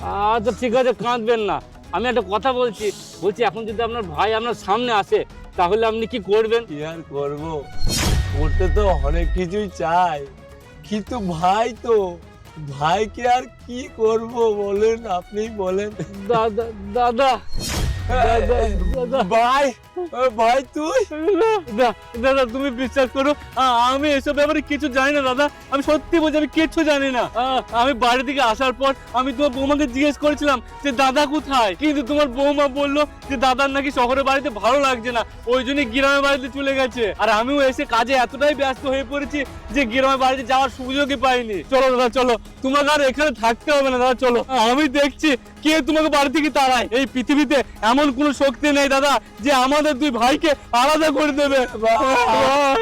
আচ্ছা ঠিক আছে, কাঁদবেন না। আমি একটা কথা বলছি, এখন যদি আপনার ভাই আপনার সামনে আসে তাহলে আপনি কি করবেন? কি আর করবো, করতে তো অনেক কিছুই চাই, কিন্তু ভাইকে আর কি করব বলেন, আপনি বলেন। দাদা দাদা দাদা দাদা ভাই, ভাই তুই? দাদা তুমি বিশ্বাস করো, আমি এসব ব্যাপারে কিছু জানি না দাদা। আমি সত্যি বলছি, আমি কিচ্ছু জানি না। আমি বাড়ি থেকে আসার পর আমি তোমার বৌমাকে জিজ্ঞেস করেছিলাম যে দাদা কোথায়, কিন্তু তোমার বৌমা বললো যে দাদার নাকি শহরের বাড়িতে ভালো লাগছে না, ওই জন্যই গ্রামের বাড়িতে চলে গেছে। আর আমিও এসে কাজে এতটাই ব্যস্ত হয়ে পড়েছি যে গ্রামের বাড়িতে যাওয়ার সুযোগই পাইনি। চলো দাদা চলো, তোমাকে আর এখানে থাকতে হবে না দাদা, চলো। আমি দেখছি কে তোমাকে বাড়ি থেকে তাড়ায়। এই পৃথিবীতে এমন কোনো শক্তি নেই দাদা যে আমাদের দুই ভাইকে আলাদা করে দেবে। ভাই